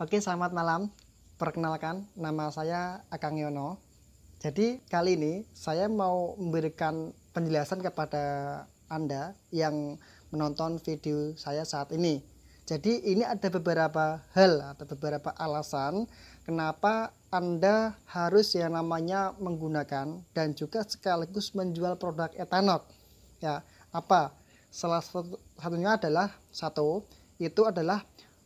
Oke, selamat malam. Perkenalkan, nama saya Akang Yono. Jadi kali ini saya mau memberikan penjelasan kepada Anda yang menonton video saya saat ini. Jadi ini ada beberapa hal atau beberapa alasan kenapa Anda harus yang namanya menggunakan dan juga sekaligus menjual produk etanol. Ya, apa? Salah satunya adalah itu adalah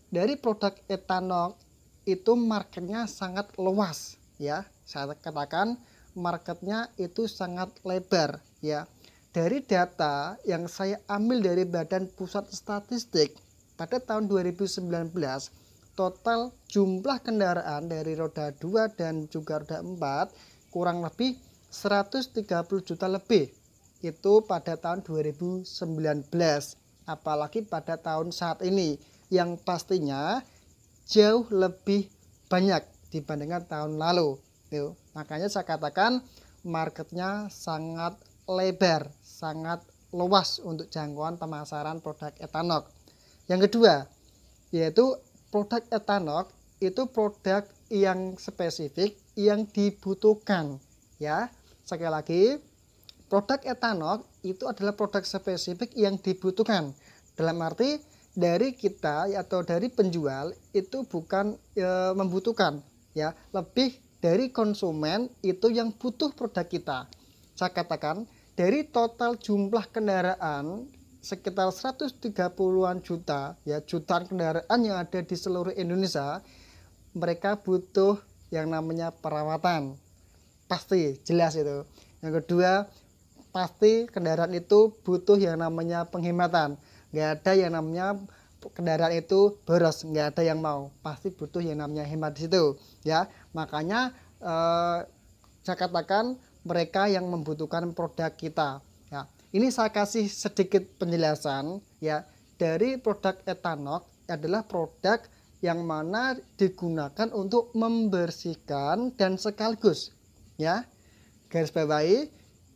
dari produk etanol itu marketnya sangat luas ya. Saya katakan marketnya itu sangat lebar ya. Dari data yang saya ambil dari Badan Pusat Statistik pada tahun 2019, total jumlah kendaraan dari roda 2 dan juga roda 4 kurang lebih 130 juta lebih. Itu pada tahun 2019, apalagi pada tahun saat ini yang pastinya jauh lebih banyak dibandingkan tahun lalu. Makanya saya katakan marketnya sangat lebar, sangat luas untuk jangkauan pemasaran produk etanol. Yang kedua, yaitu produk etanol itu produk yang spesifik yang dibutuhkan ya. Sekali lagi, produk etanol itu adalah produk spesifik yang dibutuhkan. Dalam arti dari kita atau dari penjual itu bukan membutuhkan ya, lebih dari konsumen itu yang butuh produk kita. Saya katakan dari total jumlah kendaraan sekitar 130-an juta ya, jutaan kendaraan yang ada di seluruh Indonesia, mereka butuh yang namanya perawatan. Pasti jelas itu. Yang kedua, pasti kendaraan itu butuh yang namanya penghematan. Nggak ada yang namanya kendaraan itu boros, nggak ada yang mau, pasti butuh yang namanya hemat di situ ya. Makanya saya katakan mereka yang membutuhkan produk kita ya. Ini saya kasih sedikit penjelasan ya. Dari produk etanol adalah produk yang mana digunakan untuk membersihkan dan sekaligus ya, garis bawahi,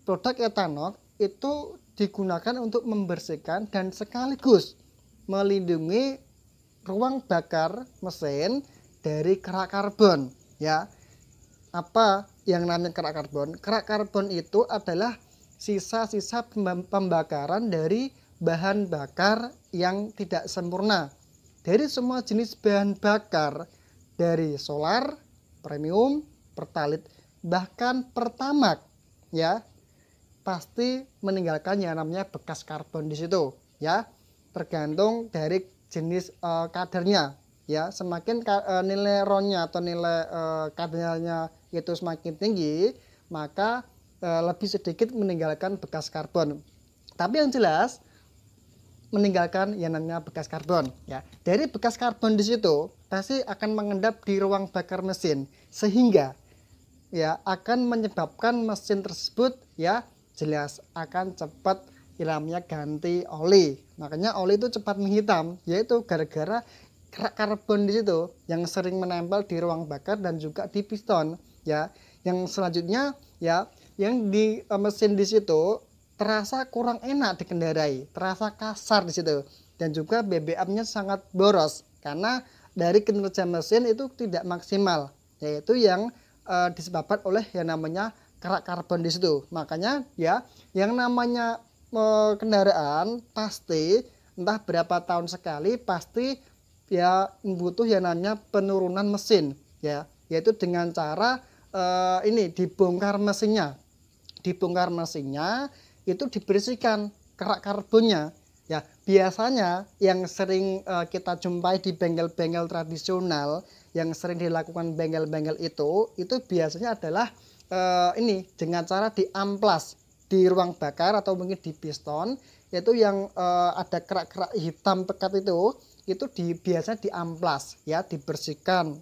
produk etanol itu digunakan untuk membersihkan dan sekaligus melindungi ruang bakar mesin dari kerak karbon ya. Apa yang namanya kerak karbon? Kerak karbon itu adalah sisa-sisa pembakaran dari bahan bakar yang tidak sempurna. Dari semua jenis bahan bakar, dari solar, premium, pertalite, bahkan pertamax ya, pasti meninggalkan yang namanya bekas karbon di situ ya. Tergantung dari jenis kadarnya ya. Semakin nilai RON-nya atau nilai kadarnya itu semakin tinggi, maka lebih sedikit meninggalkan bekas karbon. Tapi yang jelas meninggalkan yang namanya bekas karbon ya. Dari bekas karbon di situ pasti akan mengendap di ruang bakar mesin, sehingga ya akan menyebabkan mesin tersebut ya jelas akan cepat namanya ganti oli. Makanya oli itu cepat menghitam, yaitu gara-gara kerak karbon di situ yang sering menempel di ruang bakar dan juga di piston ya. Yang selanjutnya ya, yang di mesin di situ terasa kurang enak dikendarai, terasa kasar di situ, dan juga BBM-nya sangat boros karena dari kinerja mesin itu tidak maksimal, yaitu yang disebabkan oleh yang namanya kerak karbon di situ. Makanya ya, yang namanya kendaraan pasti entah berapa tahun sekali pasti ya butuh yang namanya penurunan mesin ya, yaitu dengan cara ini dibongkar mesinnya. Dibongkar mesinnya itu dibersihkan kerak karbonnya ya. Biasanya yang sering kita jumpai di bengkel-bengkel tradisional, yang sering dilakukan bengkel-bengkel itu biasanya adalah ini dengan cara diamplas di ruang bakar atau mungkin di piston, yaitu yang ada kerak-kerak hitam pekat itu biasanya diamplas ya, dibersihkan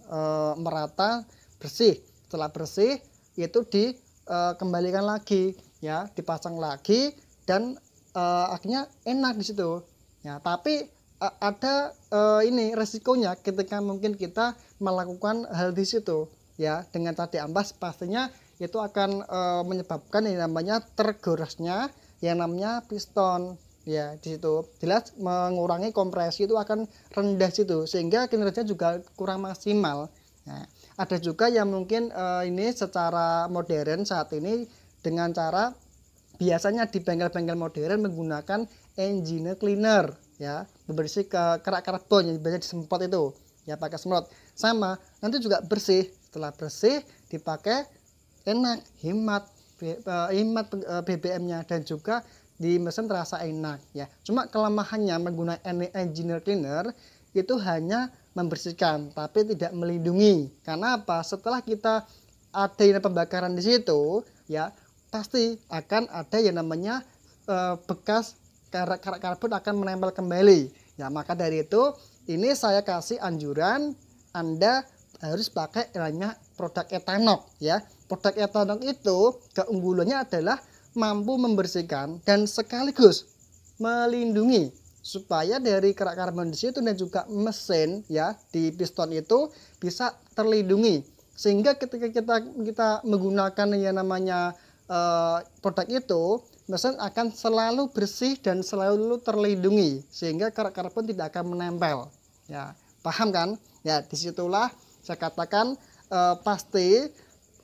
merata bersih. Setelah bersih itu dikembalikan lagi ya, dipasang lagi, dan akhirnya enak di situ ya. Tapi ada ini resikonya ketika mungkin kita melakukan hal di situ ya. Dengan cara diamplas pastinya itu akan menyebabkan yang namanya tergorasnya yang namanya piston ya di situ jelas mengurangi kompresi itu akan rendah situ sehingga kinerja juga kurang maksimal. Nah, ada juga yang mungkin ini secara modern saat ini dengan cara biasanya di bengkel-bengkel modern menggunakan engine cleaner ya, membersih ke kerak karbon yang biasanya disemprot itu ya, pakai semprot sama nanti juga bersih. Setelah bersih dipakai enak, hemat BBM-nya dan juga di mesin terasa enak ya. Cuma kelemahannya menggunakan engine cleaner itu hanya membersihkan tapi tidak melindungi. Karena apa? Setelah kita ada yang pembakaran di situ ya, pasti akan ada yang namanya bekas kerak karbon akan menempel kembali. Ya, maka dari itu ini saya kasih anjuran Anda harus pakai namanya produk Ethanok ya. Produk Ethanok itu keunggulannya adalah mampu membersihkan dan sekaligus melindungi supaya dari kerak karbon di situ dan juga mesin ya di piston itu bisa terlindungi, sehingga ketika kita menggunakan yang namanya produk itu, mesin akan selalu bersih dan selalu terlindungi sehingga kerak karbon tidak akan menempel ya. Paham kan ya? Disitulah saya katakan pasti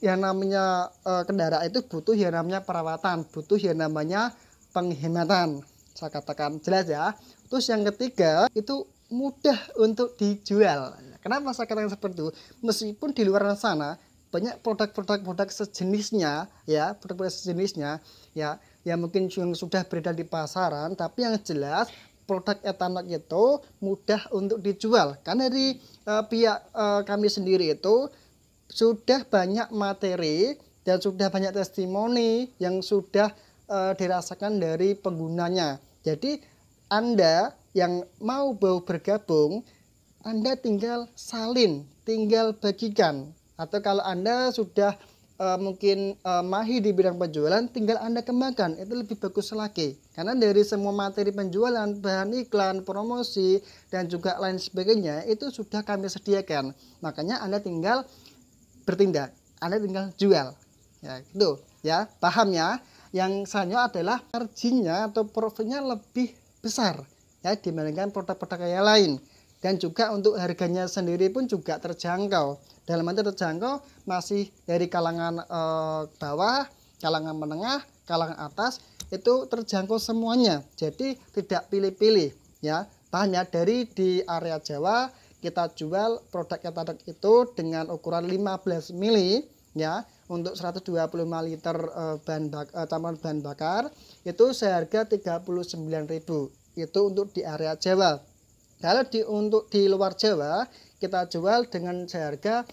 yang namanya kendaraan itu butuh yang namanya perawatan, butuh yang namanya penghematan. Saya katakan jelas ya. Terus yang ketiga itu mudah untuk dijual. Kenapa saya katakan seperti itu? Meskipun di luar sana banyak produk sejenisnya ya, produk sejenisnya ya, yang mungkin yang sudah beredar di pasaran, tapi yang jelas produk Ethanok itu mudah untuk dijual. Karena dari pihak kami sendiri itu sudah banyak materi dan sudah banyak testimoni yang sudah dirasakan dari penggunanya. Jadi Anda yang mau bergabung, Anda tinggal salin, tinggal bagikan. Atau kalau Anda sudah mungkin mahir di bidang penjualan, tinggal Anda kembangkan, itu lebih bagus lagi. Karena dari semua materi penjualan, bahan iklan, promosi, dan juga lain sebagainya, itu sudah kami sediakan. Makanya Anda tinggal bertindak, Anda tinggal jual ya, gitu ya, paham ya. Yang selanjutnya adalah marginnya atau profitnya lebih besar ya dibandingkan produk-produk yang lain, dan juga untuk harganya sendiri pun juga terjangkau. Dalam arti terjangkau masih dari kalangan bawah, kalangan menengah, kalangan atas, itu terjangkau semuanya, jadi tidak pilih-pilih ya. Paham ya? Dari di area Jawa kita jual produk Ethanok itu dengan ukuran 15 mili ya, untuk 125 liter tambahan bahan bakar itu seharga 39.000. Itu untuk di area Jawa. Kalau untuk di luar Jawa kita jual dengan seharga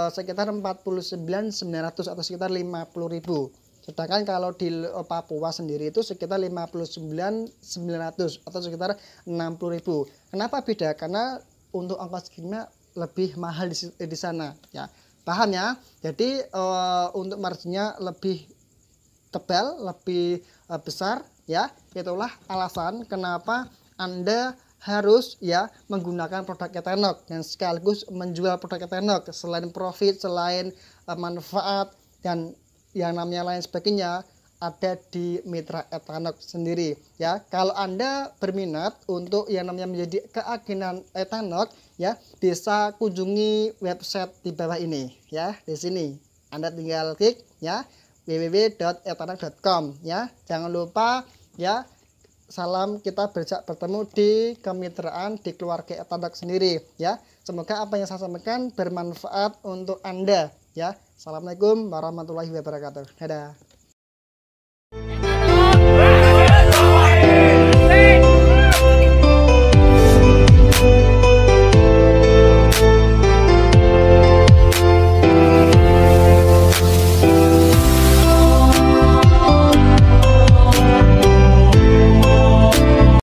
sekitar 49.900 atau sekitar 50.000. Sedangkan kalau di Papua sendiri itu sekitar 59.900 atau sekitar 60.000. Kenapa beda? Karena untuk ongkos kirimnya lebih mahal di sana ya. Paham ya? Jadi untuk marginnya lebih tebal, lebih besar ya. Itulah alasan kenapa Anda harus ya menggunakan produk Ethanok dan sekaligus menjual produk Ethanok. Selain profit, selain manfaat dan yang namanya lain sebagainya, ada di Mitra Ethanok sendiri ya. Kalau Anda berminat untuk yang namanya menjadi keagenan Ethanok ya, bisa kunjungi website di bawah ini ya. Di sini Anda tinggal klik ya, www.ethanok.com ya. Jangan lupa ya, salam kita bertemu di kemitraan di keluarga Ethanok sendiri ya. Semoga apa yang saya sampaikan bermanfaat untuk Anda ya. Assalamualaikum warahmatullahi wabarakatuh. Dadah.